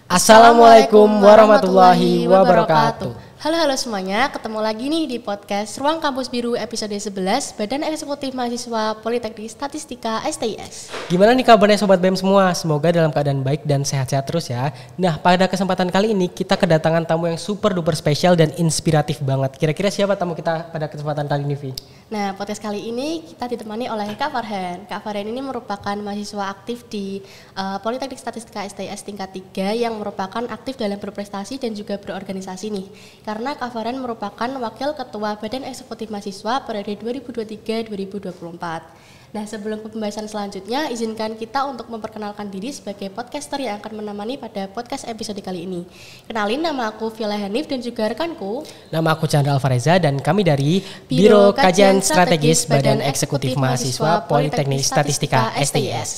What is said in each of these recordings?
Assalamualaikum warahmatullahi wabarakatuh. Halo semuanya, ketemu lagi nih di podcast Ruang Kampus Biru episode 11 Badan Eksekutif Mahasiswa Politeknik Statistika STIS. Gimana nih kabarnya Sobat BEM semua? Semoga dalam keadaan baik dan sehat-sehat terus ya. Nah, pada kesempatan kali ini kita kedatangan tamu yang super duper spesial dan inspiratif banget. Kira-kira siapa tamu kita pada kesempatan kali ini, Vi? Nah, podcast kali ini kita ditemani oleh Kak Farhan. Kak Farhan ini merupakan mahasiswa aktif di Politeknik Statistika STIS tingkat 3 yang merupakan aktif dalam berprestasi dan juga berorganisasi nih. Karena Kak Farhan merupakan Wakil Ketua Badan Eksekutif Mahasiswa periode 2023-2024. Nah, sebelum pembahasan selanjutnya, izinkan kita untuk memperkenalkan diri sebagai podcaster yang akan menemani pada podcast episode kali ini. Kenalin, nama aku Vila Hanif dan juga rekanku. Nama aku Chandra Alvareza dan kami dari Biro Kajian Strategis Badan Eksekutif Mahasiswa Politeknik Statistika STIS.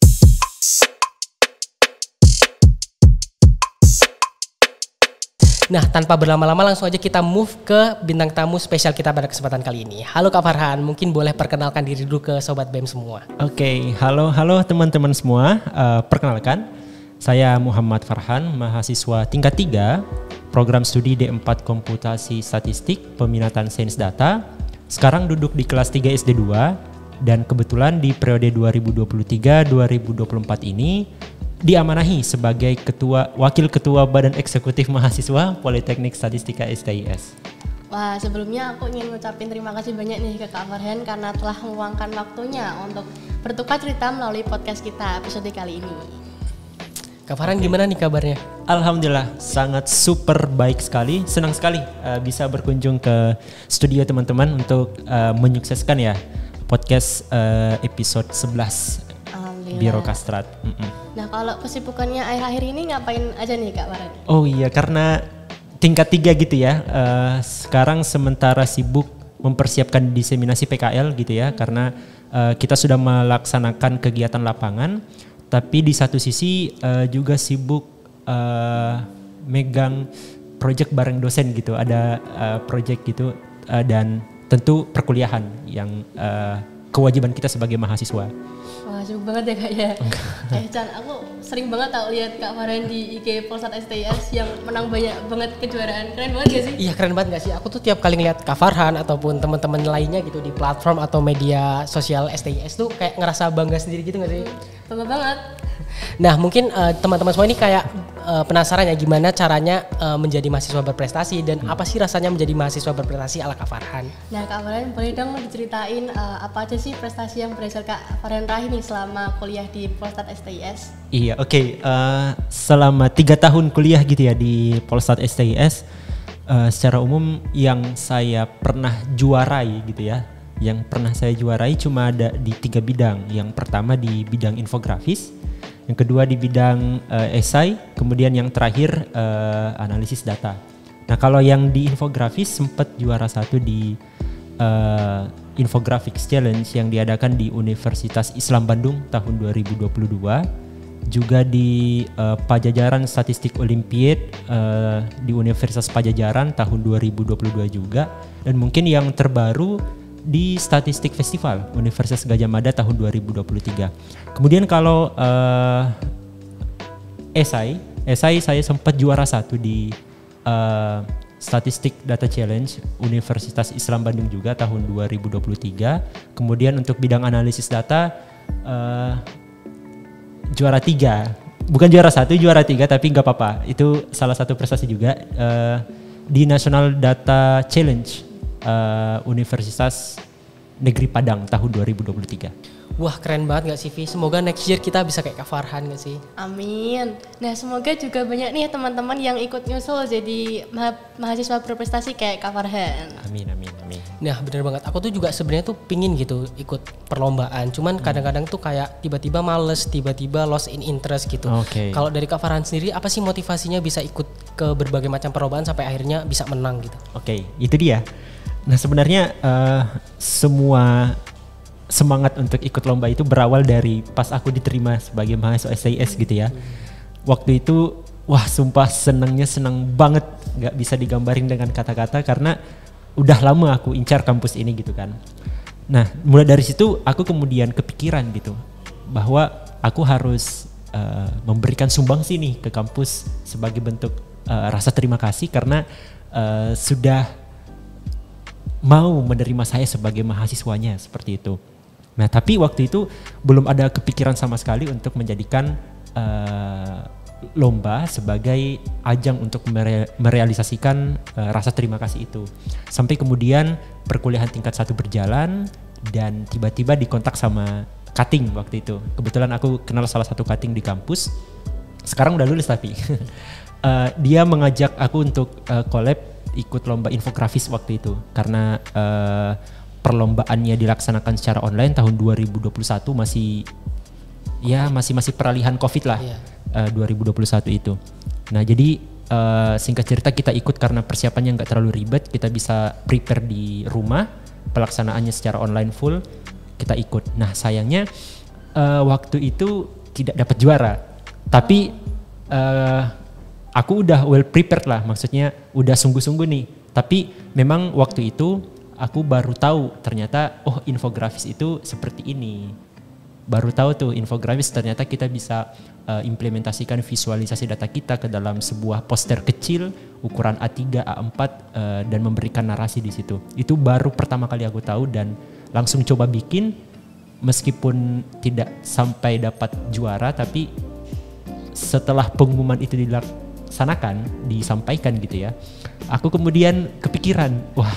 Nah, tanpa berlama-lama langsung aja kita move ke bintang tamu spesial kita pada kesempatan kali ini. Halo Kak Farhan, mungkin boleh perkenalkan diri dulu ke Sobat BEM semua. Oke, halo teman-teman semua. Perkenalkan, saya Muhammad Farhan, mahasiswa tingkat 3, program studi D4 Komputasi Statistik, Peminatan Sains Data. Sekarang duduk di kelas 3 SD2 dan kebetulan di periode 2023-2024 ini diamanahi sebagai Wakil Ketua Badan Eksekutif Mahasiswa Politeknik Statistika STIS. Wah, sebelumnya aku ingin ngucapin terima kasih banyak nih ke Kak Farhan karena telah meluangkan waktunya untuk bertukar cerita melalui podcast kita episode kali ini. Kak Farhan, gimana nih kabarnya? Alhamdulillah, sangat super baik sekali. Senang sekali bisa berkunjung ke studio teman-teman untuk menyukseskan ya podcast episode 11 Biro Kastrat. Nah, kalau kesibukannya akhir-akhir ini ngapain aja nih Kak Farhan? Oh iya, karena tingkat 3 gitu ya. Sekarang sementara sibuk mempersiapkan diseminasi PKL gitu ya. Karena kita sudah melaksanakan kegiatan lapangan. Tapi di satu sisi juga sibuk megang project bareng dosen gitu. Ada project gitu dan tentu perkuliahan yang kewajiban kita sebagai mahasiswa. Wah, sibuk banget ya Kak ya. Chan, aku sering banget tau lihat Kak Farhan di IG Polsat STIS yang menang banyak banget kejuaraan. Keren banget gak sih? Iya, keren banget gak sih? Aku tuh tiap kali ngeliat Kak Farhan ataupun teman-teman lainnya gitu di platform atau media sosial STIS tuh kayak ngerasa bangga sendiri gitu gak sih? Bangga banget. Nah, mungkin teman-teman semua ini kayak penasaran ya gimana caranya menjadi mahasiswa berprestasi dan apa sih rasanya menjadi mahasiswa berprestasi ala Kak Farhan? Nah, Kak Farhan boleh dong diceritain apa aja sih prestasi yang berhasil Kak Farhan raih nih selama kuliah di Polsat STIS? Iya, oke. Selama 3 tahun kuliah gitu ya di Polsat STIS, secara umum yang saya pernah juarai gitu ya, yang pernah saya juarai cuma ada di 3 bidang. Yang pertama di bidang infografis, yang kedua di bidang esai, kemudian yang terakhir analisis data. Nah, kalau yang di infografis sempat juara 1 di Infographics Challenge yang diadakan di Universitas Islam Bandung tahun 2022, juga di Pajajaran Statistik Olimpiade di Universitas Pajajaran tahun 2022 juga, dan mungkin yang terbaru di Statistik Festival Universitas Gadjah Mada tahun 2023. Kemudian kalau esai saya sempat juara 1 di Statistik Data Challenge Universitas Islam Bandung juga tahun 2023. Kemudian untuk bidang analisis data juara 3. Bukan juara 1, juara 3, tapi nggak apa-apa. Itu salah satu prestasi juga di National Data Challenge Universitas Negeri Padang tahun 2023. Wah, keren banget gak sih Vi? Semoga next year kita bisa kayak Kak Farhan gak sih? Amin. Nah, semoga juga banyak nih teman-teman yang ikut nyusul jadi mahasiswa berprestasi kayak Kak Farhan. Amin. Nah, bener banget. Aku tuh juga sebenarnya tuh pingin gitu ikut perlombaan. Cuman kadang-kadang tuh kayak tiba-tiba males, tiba-tiba lost in interest gitu. Okay. Kalau dari Kak Farhan sendiri, apa sih motivasinya bisa ikut ke berbagai macam perlombaan sampai akhirnya bisa menang gitu? Oke, itu dia. Nah, sebenarnya semua semangat untuk ikut lomba itu berawal dari pas aku diterima sebagai mahasiswa STIS gitu ya. Waktu itu wah sumpah senang banget, gak bisa digambarin dengan kata-kata karena udah lama aku incar kampus ini gitu kan. Nah, mulai dari situ aku kemudian kepikiran gitu bahwa aku harus memberikan sumbangsi nih ke kampus sebagai bentuk rasa terima kasih karena sudah mau menerima saya sebagai mahasiswanya seperti itu. Nah tapi waktu itu belum ada kepikiran sama sekali untuk menjadikan lomba sebagai ajang untuk merealisasikan rasa terima kasih itu. Sampai kemudian perkuliahan tingkat 1 berjalan dan tiba-tiba dikontak sama cutting waktu itu. Kebetulan aku kenal salah satu cutting di kampus. Sekarang udah lulus tapi dia mengajak aku untuk collab ikut lomba infografis waktu itu karena perlombaannya dilaksanakan secara online tahun 2021 masih peralihan COVID lah. 2021 itu. Nah jadi singkat cerita kita ikut karena persiapannya nggak terlalu ribet, kita bisa prepare di rumah, pelaksanaannya secara online full. Kita ikut. Nah sayangnya waktu itu tidak dapat juara, tapi aku udah well prepared lah, maksudnya udah sungguh-sungguh nih. Tapi memang waktu itu aku baru tahu ternyata infografis itu seperti ini. Baru tahu tuh infografis ternyata kita bisa implementasikan visualisasi data kita ke dalam sebuah poster kecil ukuran A3, A4 dan memberikan narasi di situ. Itu baru pertama kali aku tahu dan langsung coba bikin, meskipun tidak sampai dapat juara, tapi setelah pengumuman itu disampaikan gitu ya, aku kemudian kepikiran, wah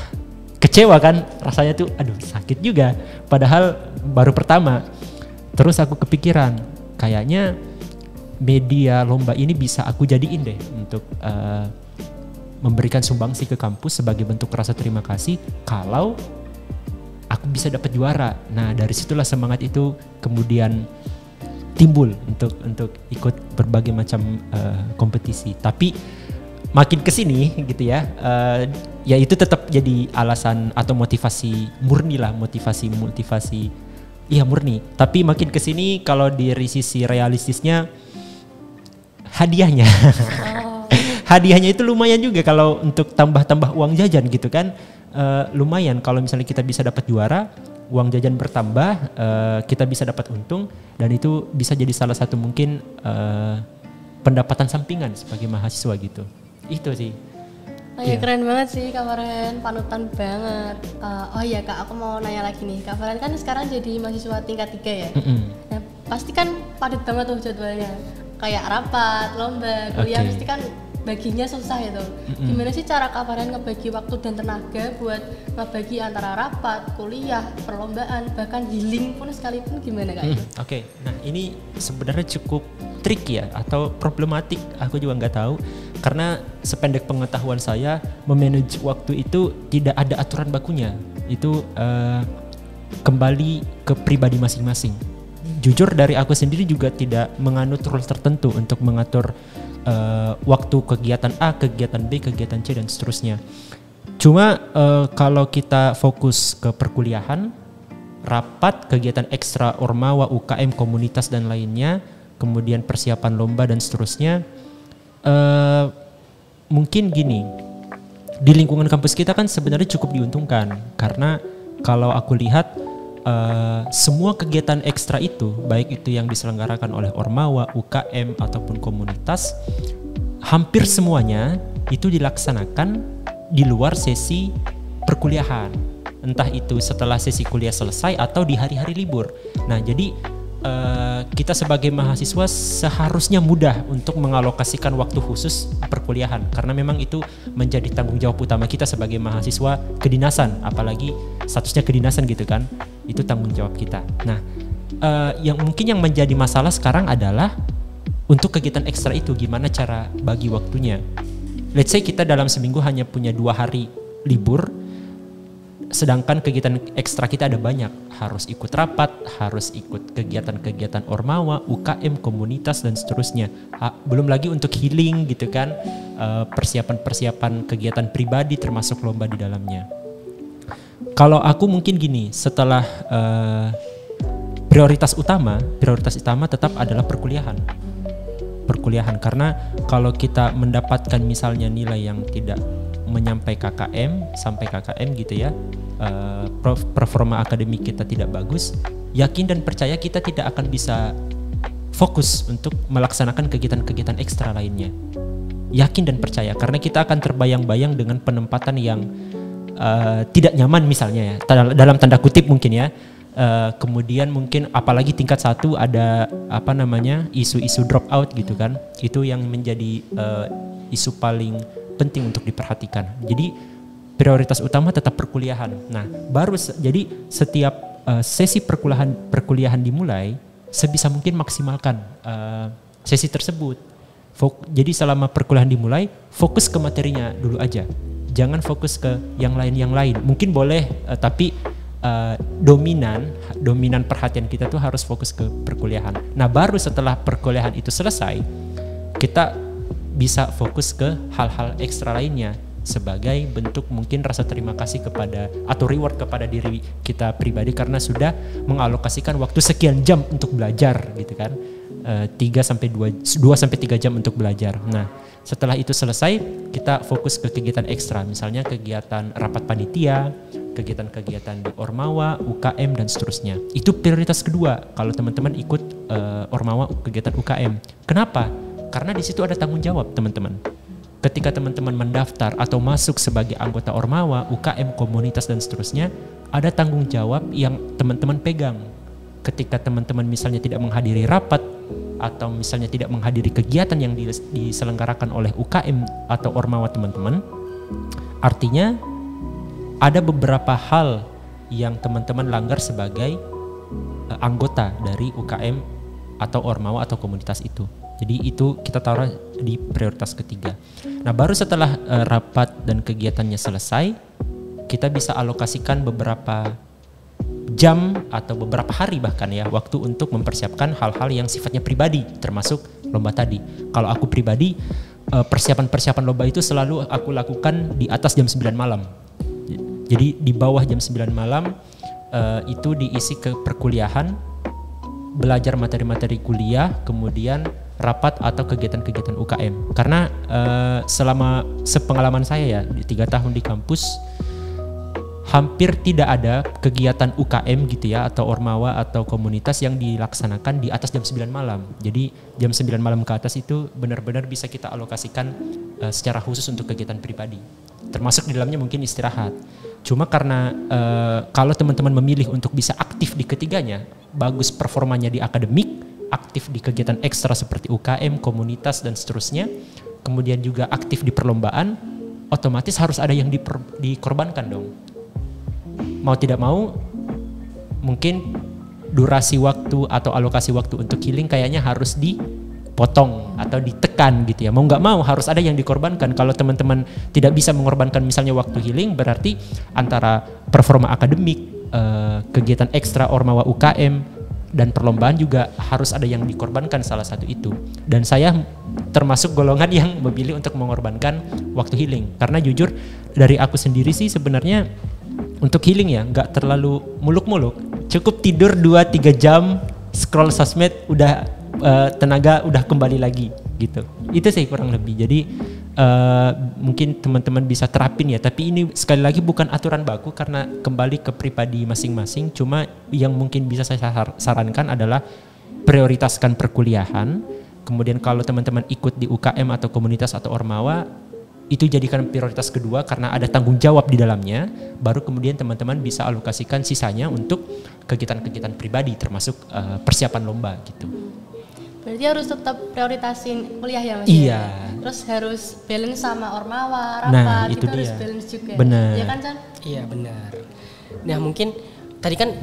kecewa kan rasanya tuh, aduh sakit juga, padahal baru pertama. Terus aku kepikiran, kayaknya media lomba ini bisa aku jadiin deh untuk memberikan sumbangsi ke kampus sebagai bentuk rasa terima kasih kalau aku bisa dapat juara. Nah dari situlah semangat itu kemudian timbul untuk ikut berbagai macam kompetisi. Tapi makin kesini gitu ya, ya itu tetap jadi alasan atau motivasi murni lah, motivasi iya murni. Tapi makin kesini kalau dari sisi realistisnya hadiahnya, hadiahnya itu lumayan juga kalau untuk tambah-tambah uang jajan gitu kan. Lumayan kalau misalnya kita bisa dapat juara, uang jajan bertambah, kita bisa dapat untung, dan itu bisa jadi salah satu mungkin pendapatan sampingan sebagai mahasiswa gitu. Itu sih. Oh ya, keren banget sih Kak Farhan, panutan banget. Oh iya Kak, aku mau nanya lagi nih. Kak Farhan kan sekarang jadi mahasiswa tingkat 3 ya. Nah, pasti kan padat banget tuh jadwalnya. Kayak rapat, lomba, kuliah pasti kan baginya susah itu. Gimana sih cara Kak Farhan ngebagi waktu dan tenaga buat ngebagi antara rapat, kuliah, perlombaan, bahkan healing pun sekalipun, gimana Kak? Oke, nah ini sebenarnya cukup tricky ya atau problematik, aku juga nggak tahu, karena sependek pengetahuan saya memanage waktu itu tidak ada aturan bakunya. Itu kembali ke pribadi masing-masing. Jujur dari aku sendiri juga tidak menganut rules tertentu untuk mengatur waktu kegiatan A, kegiatan B, kegiatan C dan seterusnya. Cuma kalau kita fokus ke perkuliahan, rapat, kegiatan ekstra ormawa, UKM, komunitas dan lainnya, kemudian persiapan lomba dan seterusnya, mungkin gini, di lingkungan kampus kita kan sebenarnya cukup diuntungkan karena kalau aku lihat semua kegiatan ekstra itu, baik itu yang diselenggarakan oleh ormawa, UKM ataupun komunitas, hampir semuanya itu dilaksanakan di luar sesi perkuliahan, entah itu setelah sesi kuliah selesai atau di hari-hari libur. Nah jadi kita sebagai mahasiswa seharusnya mudah untuk mengalokasikan waktu khusus perkuliahan karena memang itu menjadi tanggung jawab utama kita sebagai mahasiswa kedinasan, apalagi statusnya kedinasan gitu kan, itu tanggung jawab kita. Nah yang menjadi masalah sekarang adalah untuk kegiatan ekstra itu gimana cara bagi waktunya. Let's say kita dalam seminggu hanya punya 2 hari libur, sedangkan kegiatan ekstra kita ada banyak, harus ikut rapat, harus ikut kegiatan-kegiatan ormawa, UKM, komunitas dan seterusnya. Belum lagi untuk healing gitu kan, persiapan-persiapan kegiatan pribadi termasuk lomba di dalamnya. Kalau aku mungkin gini, setelah prioritas utama tetap adalah perkuliahan karena kalau kita mendapatkan misalnya nilai yang tidak menyampai KKM sampai KKM gitu ya, performa akademik kita tidak bagus, yakin dan percaya kita tidak akan bisa fokus untuk melaksanakan kegiatan-kegiatan ekstra lainnya. Yakin dan percaya, karena kita akan terbayang-bayang dengan penempatan yang tidak nyaman misalnya ya, dalam tanda kutip mungkin ya. Kemudian mungkin apalagi tingkat 1 ada isu-isu drop out gitu kan, itu yang menjadi isu paling penting untuk diperhatikan. Jadi prioritas utama tetap perkuliahan. Nah jadi setiap sesi perkuliahan dimulai, sebisa mungkin maksimalkan sesi tersebut. Jadi selama perkuliahan dimulai, fokus ke materinya dulu aja, jangan fokus ke yang lain. Mungkin boleh tapi dominan perhatian kita tuh harus fokus ke perkuliahan. Nah baru setelah perkuliahan itu selesai, kita bisa fokus ke hal-hal ekstra lainnya sebagai bentuk mungkin rasa terima kasih kepada atau reward kepada diri kita pribadi karena sudah mengalokasikan waktu sekian jam untuk belajar gitu kan. 2 sampai 3 jam untuk belajar. Nah, setelah itu selesai, kita fokus ke kegiatan ekstra, misalnya kegiatan rapat panitia, kegiatan-kegiatan di Ormawa, UKM dan seterusnya. Itu prioritas kedua kalau teman-teman ikut Ormawa, kegiatan UKM. Kenapa? Karena di situ ada tanggung jawab, teman-teman. Ketika teman-teman mendaftar atau masuk sebagai anggota Ormawa, UKM, komunitas dan seterusnya, ada tanggung jawab yang teman-teman pegang. Ketika teman-teman misalnya tidak menghadiri rapat atau misalnya tidak menghadiri kegiatan yang diselenggarakan oleh UKM atau Ormawa teman-teman, artinya ada beberapa hal yang teman-teman langgar sebagai anggota dari UKM atau Ormawa atau komunitas itu. Jadi itu kita taruh di prioritas ketiga. Nah baru setelah rapat dan kegiatannya selesai, kita bisa alokasikan beberapa jam atau beberapa hari bahkan ya waktu untuk mempersiapkan hal-hal yang sifatnya pribadi, termasuk lomba tadi. Kalau aku pribadi, persiapan lomba itu selalu aku lakukan di atas jam 9 malam. Jadi di bawah jam 9 malam itu diisi ke perkuliahan, belajar materi-materi kuliah, kemudian rapat atau kegiatan-kegiatan UKM. Karena selama sepengalaman saya ya, di 3 tahun di kampus, hampir tidak ada kegiatan UKM gitu ya, atau Ormawa atau komunitas yang dilaksanakan di atas jam 9 malam. Jadi jam 9 malam ke atas itu benar-benar bisa kita alokasikan secara khusus untuk kegiatan pribadi. Termasuk di dalamnya mungkin istirahat. Cuma karena kalau teman-teman memilih untuk bisa aktif di ketiganya, bagus performanya di akademik, aktif di kegiatan ekstra seperti UKM, komunitas dan seterusnya, kemudian juga aktif di perlombaan, otomatis harus ada yang dikorbankan dong. Mau tidak mau, mungkin durasi waktu atau alokasi waktu untuk healing kayaknya harus dipotong atau ditekan gitu ya. Mau nggak mau harus ada yang dikorbankan. Kalau teman-teman tidak bisa mengorbankan misalnya waktu healing, berarti antara performa akademik, kegiatan ekstra Ormawa UKM, dan perlombaan juga harus ada yang dikorbankan salah satu itu. Dan saya termasuk golongan yang memilih untuk mengorbankan waktu healing. Karena jujur dari aku sendiri sih sebenarnya untuk healing ya nggak terlalu muluk-muluk. Cukup tidur 2-3 jam, scroll sosmed, udah tenaga udah kembali lagi gitu. Itu sih kurang lebih. Jadi mungkin teman-teman bisa terapin ya, tapi ini sekali lagi bukan aturan baku karena kembali ke pribadi masing-masing. Cuma yang mungkin bisa saya sarankan adalah prioritaskan perkuliahan. Kemudian kalau teman-teman ikut di UKM atau komunitas atau Ormawa, itu jadikan prioritas kedua karena ada tanggung jawab di dalamnya. Baru kemudian teman-teman bisa alokasikan sisanya untuk kegiatan-kegiatan pribadi termasuk persiapan lomba gitu. Berarti harus tetap prioritasin kuliah ya Mas? Iya. Terus harus balance sama Ormawa, rapat, nah, itu harus dia. balance juga. Benar. Iya kan Chan? Iya benar. Nah mungkin tadi kan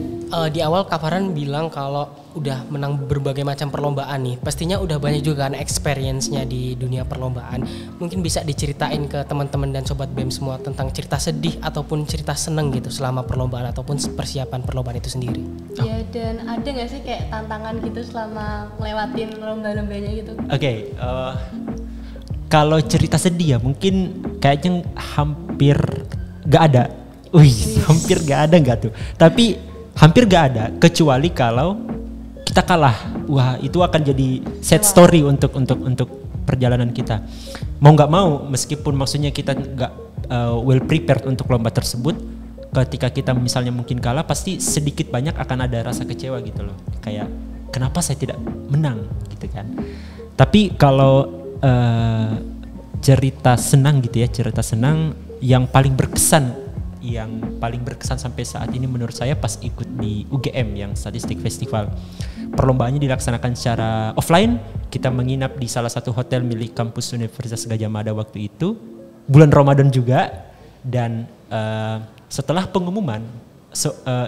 di awal Kak Farhan bilang kalau udah menang berbagai macam perlombaan nih, pastinya udah banyak juga kan experience-nya di dunia perlombaan. Mungkin bisa diceritain ke teman-teman dan sobat BEM semua tentang cerita sedih ataupun cerita seneng gitu selama perlombaan ataupun persiapan perlombaan itu sendiri. Iya, dan ada nggak sih kayak tantangan gitu selama ngelewatin lomba-lombanya gitu? Oke, kalau cerita sedih ya mungkin kayaknya hampir gak ada. Hampir gak ada nggak tuh? Tapi hampir gak ada kecuali kalau kita kalah. Wah, itu akan jadi sad story untuk perjalanan kita. Mau nggak mau, meskipun maksudnya kita nggak well prepared untuk lomba tersebut, ketika kita misalnya mungkin kalah, pasti sedikit banyak akan ada rasa kecewa gitu loh. Kayak kenapa saya tidak menang gitu kan. Tapi kalau cerita senang gitu ya, cerita senang yang paling berkesan sampai saat ini menurut saya pas ikut di UGM yang Statistik Festival. Perlombaannya dilaksanakan secara offline. Kita menginap di salah satu hotel milik kampus Universitas Gadjah Mada waktu itu. Bulan Ramadan juga. Dan setelah pengumuman,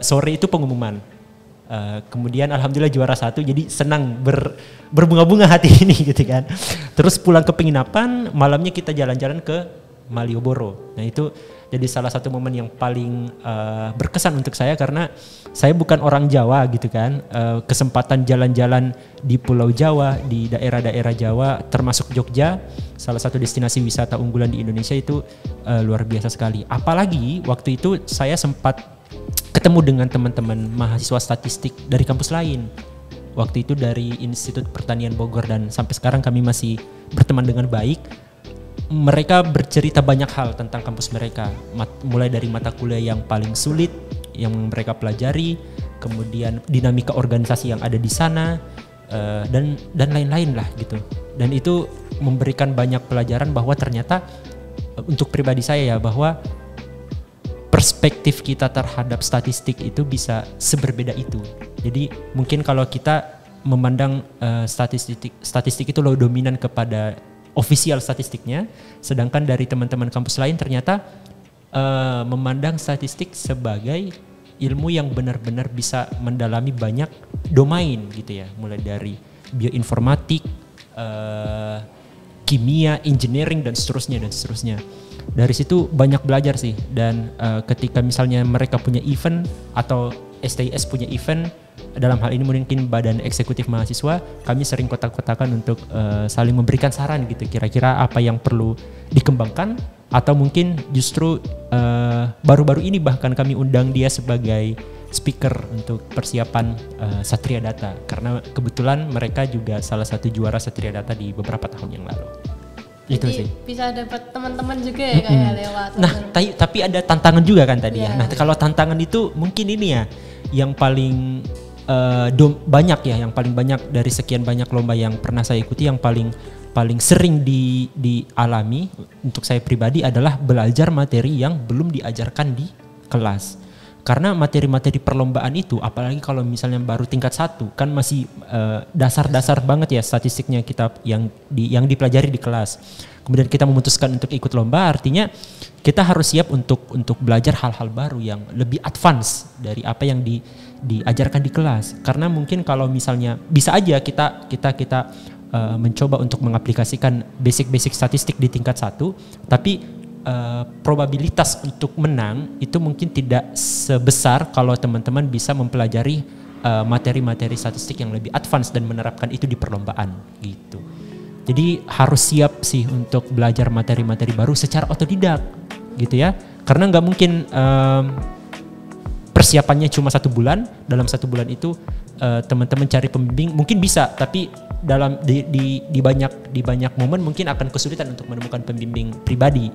sore itu pengumuman. Kemudian alhamdulillah juara 1, jadi senang berbunga-bunga hati ini gitu kan. Terus pulang ke penginapan, malamnya kita jalan-jalan ke Malioboro. Nah itu jadi salah satu momen yang paling berkesan untuk saya karena saya bukan orang Jawa gitu kan. Kesempatan jalan-jalan di Pulau Jawa, di daerah-daerah Jawa termasuk Jogja, salah satu destinasi wisata unggulan di Indonesia itu luar biasa sekali. Apalagi waktu itu saya sempat ketemu dengan teman-teman mahasiswa statistik dari kampus lain. Waktu itu dari Institut Pertanian Bogor dan sampai sekarang kami masih berteman dengan baik. Mereka bercerita banyak hal tentang kampus mereka, mulai dari mata kuliah yang paling sulit yang mereka pelajari, kemudian dinamika organisasi yang ada di sana, dan lain-lain lah gitu. Dan itu memberikan banyak pelajaran bahwa ternyata untuk pribadi saya ya, bahwa perspektif kita terhadap statistik itu bisa seberbeda itu. Jadi mungkin kalau kita memandang statistik itu lebih dominan kepada official statistiknya, sedangkan dari teman-teman kampus lain ternyata memandang statistik sebagai ilmu yang benar-benar bisa mendalami banyak domain gitu ya, mulai dari bioinformatik, kimia, engineering dan seterusnya. Dari situ banyak belajar sih, dan ketika misalnya mereka punya event atau STIS punya event, dalam hal ini mungkin badan eksekutif mahasiswa, kami sering kotak-kotakan untuk saling memberikan saran gitu, kira-kira apa yang perlu dikembangkan, atau mungkin justru baru-baru ini bahkan kami undang dia sebagai speaker untuk persiapan Satria Data, karena kebetulan mereka juga salah satu juara Satria Data di beberapa tahun yang lalu. Jadi itu sih. Bisa dapat teman-teman juga ya kayak lewat. Nah, tapi ada tantangan juga kan tadi ya. Yeah. Nah, kalau tantangan itu mungkin ini ya yang paling banyak ya, yang paling banyak dari sekian banyak lomba yang pernah saya ikuti, yang paling sering dialami untuk saya pribadi adalah belajar materi yang belum diajarkan di kelas. Karena materi-materi perlombaan itu, apalagi kalau misalnya baru tingkat 1, kan masih dasar-dasar banget ya statistiknya kita yang dipelajari di kelas. Kemudian kita memutuskan untuk ikut lomba, artinya kita harus siap untuk belajar hal-hal baru yang lebih advance dari apa yang diajarkan di kelas. Karena mungkin kalau misalnya bisa aja kita mencoba untuk mengaplikasikan basic statistik di tingkat 1, tapi probabilitas untuk menang itu mungkin tidak sebesar kalau teman-teman bisa mempelajari materi-materi statistik yang lebih advance dan menerapkan itu di perlombaan gitu. Jadi harus siap sih untuk belajar materi-materi baru secara otodidak gitu ya. Karena nggak mungkin persiapannya cuma 1 bulan. Dalam 1 bulan itu teman-teman cari pembimbing mungkin bisa, tapi di banyak momen mungkin akan kesulitan untuk menemukan pembimbing pribadi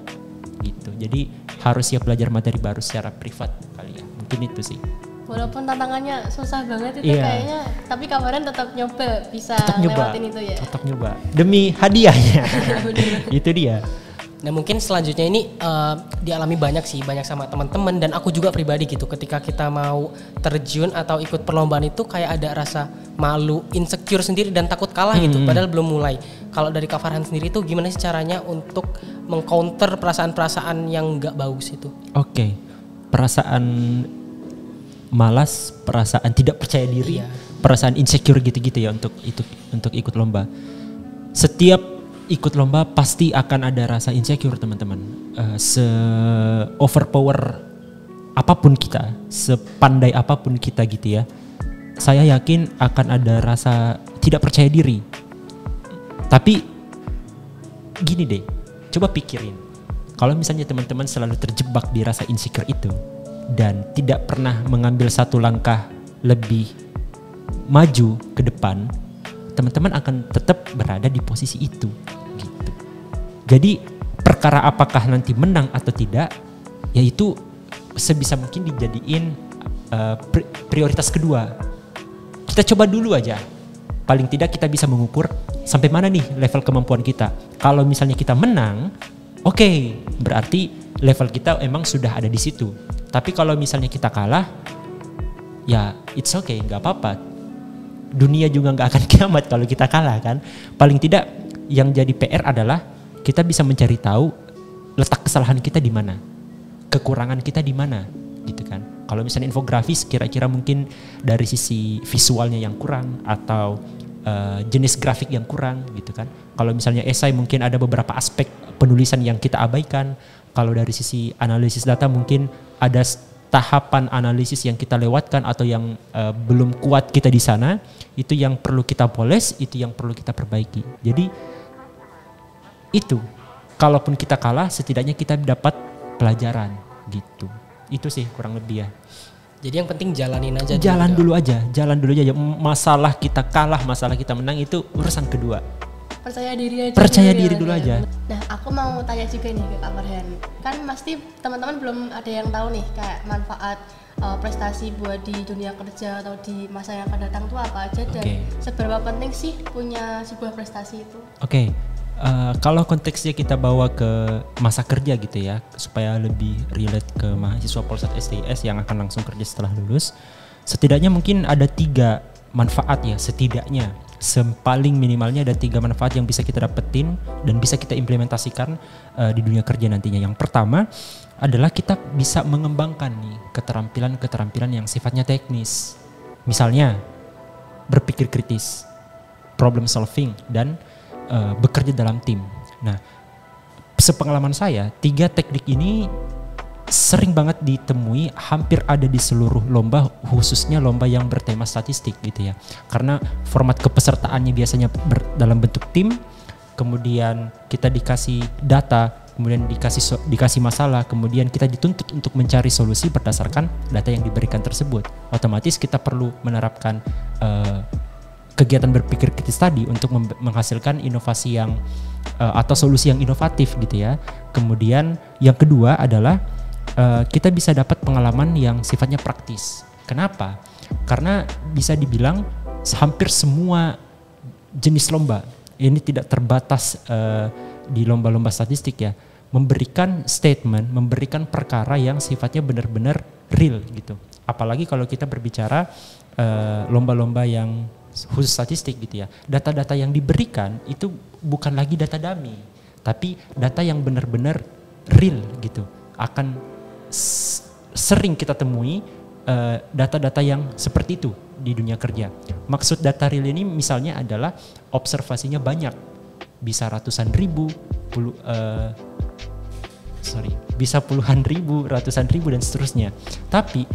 gitu. Jadi harus siap belajar materi baru secara privat kali ya. Mungkin itu sih. Walaupun tantangannya susah banget itu kayaknya, tapi Kak tetap nyoba bisa lewatin itu ya. Tetap nyoba demi hadiahnya. Itu dia. Nah mungkin selanjutnya ini dialami banyak sama teman-teman dan aku juga pribadi gitu, ketika kita mau terjun atau ikut perlombaan itu kayak ada rasa malu, insecure sendiri dan takut kalah gitu, padahal belum mulai. Kalau dari Kak Farhan sendiri tuh gimana sih caranya untuk mengcounter perasaan-perasaan yang nggak bagus itu? Oke, perasaan malas, perasaan tidak percaya diri, perasaan insecure gitu-gitu ya untuk ikut lomba. Setiap ikut lomba pasti akan ada rasa insecure teman-teman. Se-overpower apapun kita, sepandai apapun kita gitu ya, saya yakin akan ada rasa tidak percaya diri. Tapi gini deh, coba pikirin, kalau misalnya teman-teman selalu terjebak di rasa insecure itu dan tidak pernah mengambil satu langkah lebih maju ke depan, teman-teman akan tetap berada di posisi itu gitu. Jadi perkara apakah nanti menang atau tidak, yaitu sebisa mungkin dijadiin prioritas kedua. Kita coba dulu aja paling tidak kita bisa mengukur sampai mana nih level kemampuan kita. Kalau misalnya kita menang, oke, berarti level kita emang sudah ada di situ. Tapi kalau misalnya kita kalah, ya it's okay, nggak apa-apa. Dunia juga nggak akan kiamat kalau kita kalah kan. Paling tidak yang jadi PR adalah kita bisa mencari tahu letak kesalahan kita di mana, kekurangan kita di mana, gitu kan. Kalau misalnya infografis, kira-kira mungkin dari sisi visualnya yang kurang atau jenis grafik yang kurang, gitu kan. Kalau misalnya esai mungkin ada beberapa aspek penulisan yang kita abaikan. Kalau dari sisi analisis data mungkin ada tahapan analisis yang kita lewatkan atau yang belum kuat kita di sana, itu yang perlu kita poles, itu yang perlu kita perbaiki. Jadi itu, kalaupun kita kalah, setidaknya kita dapat pelajaran gitu. Itu sih kurang lebih ya. Jadi yang penting jalanin aja. Jalan dulu aja. Masalah kita kalah, masalah kita menang itu urusan kedua. Percaya diri aja. Percaya diri dulu aja. Nah, aku mau tanya juga nih ke Kak Farhan. Kan pasti teman-teman belum ada yang tahu nih kayak manfaat prestasi buat di dunia kerja atau di masa yang akan datang itu apa aja dan seberapa penting sih punya sebuah prestasi itu? Oke. Kalau konteksnya kita bawa ke masa kerja gitu ya, supaya lebih relate ke mahasiswa Polsat STIS yang akan langsung kerja setelah lulus, setidaknya mungkin ada 3 manfaat ya, setidaknya. Paling minimalnya ada 3 manfaat yang bisa kita dapetin dan bisa kita implementasikan di dunia kerja nantinya. Yang pertama adalah kita bisa mengembangkan nih keterampilan-keterampilan yang sifatnya teknis. Misalnya berpikir kritis, problem solving, dan bekerja dalam tim. Nah, sepengalaman saya, 3 teknik ini sering banget ditemui, hampir ada di seluruh lomba, khususnya lomba yang bertema statistik gitu ya. Karena format kepesertaannya biasanya dalam bentuk tim, kemudian kita dikasih data, kemudian dikasih masalah, kemudian kita dituntut untuk mencari solusi berdasarkan data yang diberikan tersebut. Otomatis kita perlu menerapkan kegiatan berpikir kritis tadi untuk menghasilkan inovasi yang atau solusi yang inovatif gitu ya. Kemudian yang kedua adalah kita bisa dapat pengalaman yang sifatnya praktis. Kenapa? Karena bisa dibilang hampir semua jenis lomba, ini tidak terbatas di lomba-lomba statistik ya, memberikan statement, memberikan perkara yang sifatnya benar-benar real gitu. Apalagi kalau kita berbicara lomba-lomba yang khusus statistik gitu ya, data-data yang diberikan itu bukan lagi data dummy, tapi data yang benar-benar real gitu. Akan sering kita temui data-data yang seperti itu di dunia kerja. Maksud data real ini misalnya adalah observasinya banyak, bisa ratusan ribu, bisa puluhan ribu, ratusan ribu dan seterusnya. Tapi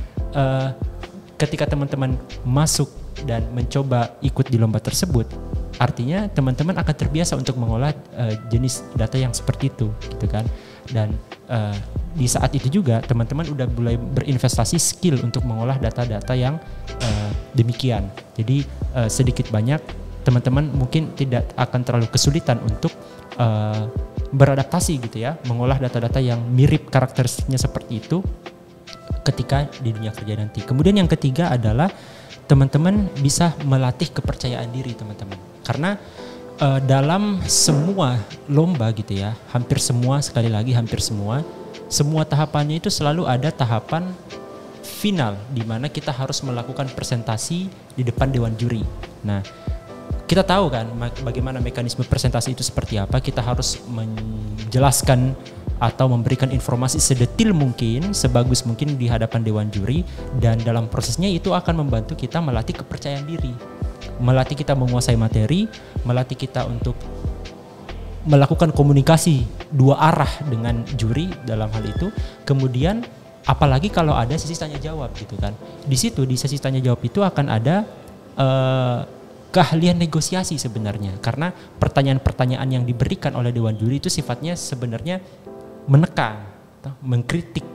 ketika teman-teman masuk dan mencoba ikut di lomba tersebut, artinya teman-teman akan terbiasa untuk mengolah jenis data yang seperti itu gitu kan. Dan di saat itu juga teman-teman udah mulai berinvestasi skill untuk mengolah data-data yang demikian. Jadi sedikit banyak teman-teman mungkin tidak akan terlalu kesulitan untuk beradaptasi gitu ya, mengolah data-data yang mirip karakteristiknya seperti itu ketika di dunia kerja nanti. Kemudian yang ketiga adalah teman-teman bisa melatih kepercayaan diri teman-teman. Karena dalam semua lomba gitu ya, hampir semua tahapannya itu selalu ada tahapan final di mana kita harus melakukan presentasi di depan dewan juri. Nah, kita tahu kan bagaimana mekanisme presentasi itu seperti apa. Kita harus menjelaskan atau memberikan informasi sedetil mungkin, sebagus mungkin di hadapan dewan juri, dan dalam prosesnya itu akan membantu kita melatih kepercayaan diri, melatih kita menguasai materi, melatih kita untuk melakukan komunikasi 2 arah dengan juri dalam hal itu. Kemudian apalagi kalau ada sesi tanya jawab gitu kan, di situ di sesi tanya jawab itu akan ada keahlian negosiasi sebenarnya, karena pertanyaan-pertanyaan yang diberikan oleh dewan juri itu sifatnya sebenarnya menekan, mengkritik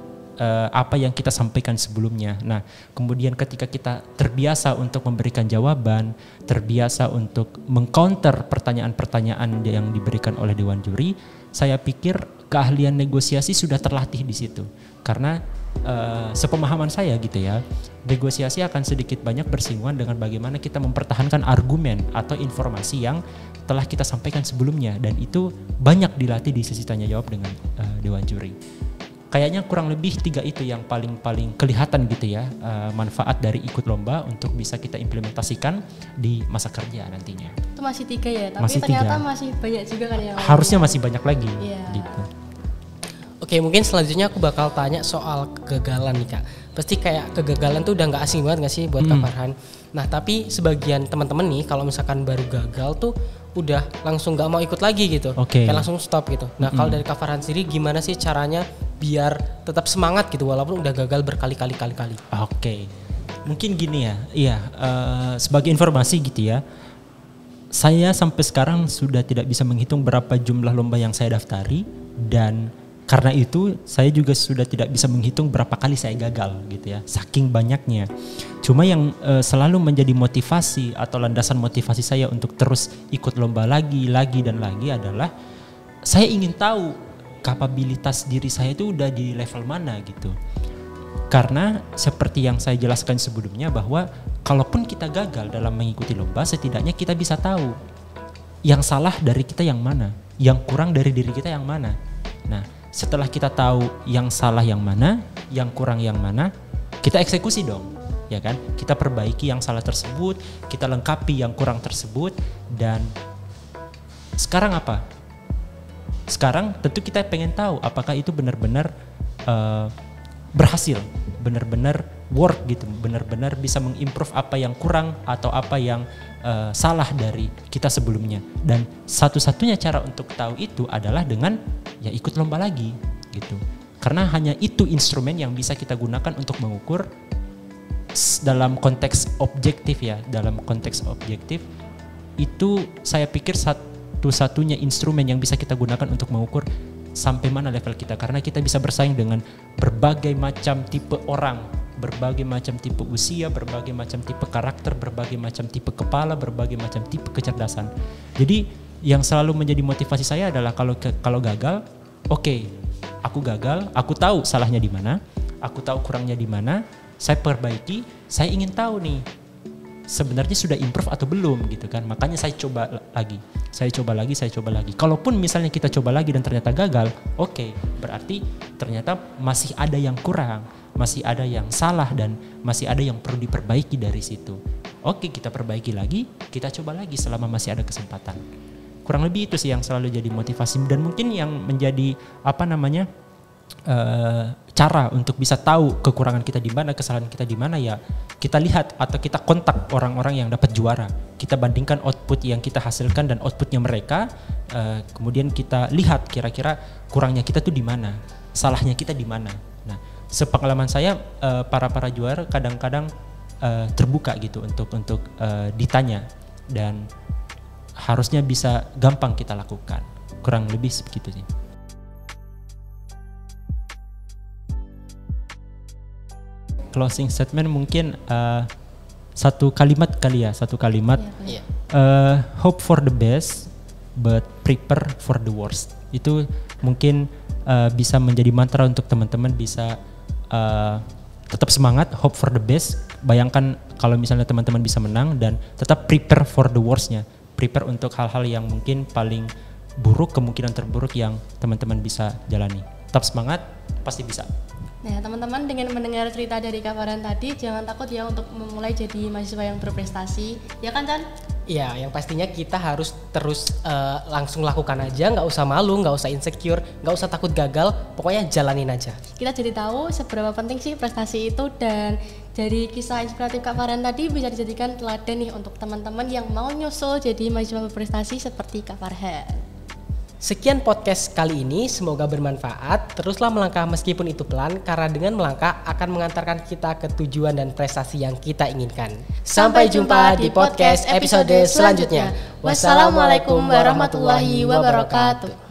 apa yang kita sampaikan sebelumnya. Nah, kemudian ketika kita terbiasa untuk memberikan jawaban, terbiasa untuk mengcounter pertanyaan-pertanyaan yang diberikan oleh dewan juri, saya pikir keahlian negosiasi sudah terlatih di situ. Karena sepemahaman saya gitu ya, negosiasi akan sedikit banyak bersinggungan dengan bagaimana kita mempertahankan argumen atau informasi yang telah kita sampaikan sebelumnya, dan itu banyak dilatih di sesi tanya jawab dengan Dewan Juri. Kayaknya kurang lebih 3 itu yang paling kelihatan gitu ya, manfaat dari ikut lomba untuk bisa kita implementasikan di masa kerja nantinya. Itu masih 3 ya, tapi Masih ternyata 3. masih banyak juga kan yang Harusnya masih banyak lagi gitu. Oke, mungkin selanjutnya aku bakal tanya soal kegagalan nih Kak. Pasti kayak kegagalan tuh udah gak asing banget gak sih buat Kak Farhan? Nah tapi sebagian teman-teman nih kalau misalkan baru gagal tuh udah langsung gak mau ikut lagi gitu, kayak langsung stop gitu. Nah kalau dari Kak Farhan sendiri gimana sih caranya biar tetap semangat gitu walaupun udah gagal berkali-kali. Oke. Mungkin gini ya, sebagai informasi gitu ya, saya sampai sekarang sudah tidak bisa menghitung berapa jumlah lomba yang saya daftari, dan karena itu saya juga sudah tidak bisa menghitung berapa kali saya gagal gitu ya, saking banyaknya. Cuma yang selalu menjadi motivasi atau landasan motivasi saya untuk terus ikut lomba lagi dan lagi adalah saya ingin tahu kapabilitas diri saya itu udah di level mana gitu. Karena seperti yang saya jelaskan sebelumnya bahwa kalaupun kita gagal dalam mengikuti lomba, setidaknya kita bisa tahu yang salah dari kita yang mana, yang kurang dari diri kita yang mana. Nah, setelah kita tahu yang salah yang mana, yang kurang yang mana, kita eksekusi dong, ya kan? Kita perbaiki yang salah tersebut, kita lengkapi yang kurang tersebut, dan sekarang apa? Sekarang tentu kita pengen tahu apakah itu benar-benar berhasil, benar-benar work gitu, benar-benar bisa mengimprove apa yang kurang atau apa yang salah dari kita sebelumnya. Dan satu-satunya cara untuk tahu itu adalah dengan ya ikut lomba lagi gitu. Karena hanya itu instrumen yang bisa kita gunakan untuk mengukur dalam konteks objektif ya, dalam konteks objektif itu saya pikir satu-satunya instrumen yang bisa kita gunakan untuk mengukur sampai mana level kita, karena kita bisa bersaing dengan berbagai macam tipe orang, berbagai macam tipe usia, berbagai macam tipe karakter, berbagai macam tipe kepala, berbagai macam tipe kecerdasan. Jadi yang selalu menjadi motivasi saya adalah kalau gagal, oke, aku gagal, aku tahu salahnya di mana, aku tahu kurangnya di mana, saya perbaiki, saya ingin tahu nih sebenarnya sudah improve atau belum gitu kan. Makanya saya coba lagi. Kalaupun misalnya kita coba lagi dan ternyata gagal, oke, berarti ternyata masih ada yang kurang, masih ada yang salah, dan masih ada yang perlu diperbaiki dari situ. Oke, kita perbaiki lagi, kita coba lagi selama masih ada kesempatan. Kurang lebih itu sih yang selalu jadi motivasi, dan mungkin yang menjadi cara untuk bisa tahu kekurangan kita di mana, kesalahan kita di mana, ya kita lihat atau kita kontak orang-orang yang dapat juara. Kita bandingkan output yang kita hasilkan dan outputnya mereka, kemudian kita lihat kira-kira kurangnya kita tuh di mana, salahnya kita di mana. Nah, sepengalaman saya para juara kadang-kadang terbuka gitu untuk ditanya, dan harusnya bisa gampang kita lakukan. Kurang lebih begitu sih. Closing statement mungkin satu kalimat kali ya, hope for the best but prepare for the worst. Itu mungkin bisa menjadi mantra untuk teman-teman bisa tetap semangat, hope for the best. Bayangkan kalau misalnya teman-teman bisa menang, dan tetap prepare for the worst-nya, prepare untuk hal-hal yang mungkin paling buruk, kemungkinan terburuk yang teman-teman bisa jalani. Tetap semangat, pasti bisa. Nah teman-teman, dengan mendengar cerita dari Kak Farhan tadi, jangan takut ya untuk memulai jadi mahasiswa yang berprestasi, ya kan Chan? Iya, yang pastinya kita harus terus langsung lakukan aja, nggak usah malu, nggak usah insecure, nggak usah takut gagal, pokoknya jalanin aja. Kita jadi tahu seberapa penting sih prestasi itu, dan dari kisah inspiratif Kak Farhan tadi bisa dijadikan teladan nih untuk teman-teman yang mau nyusul jadi mahasiswa berprestasi seperti Kak Farhan. Sekian podcast kali ini, semoga bermanfaat. Teruslah melangkah meskipun itu pelan, karena dengan melangkah akan mengantarkan kita ke tujuan dan prestasi yang kita inginkan. Sampai jumpa di podcast episode selanjutnya. Wassalamualaikum warahmatullahi wabarakatuh.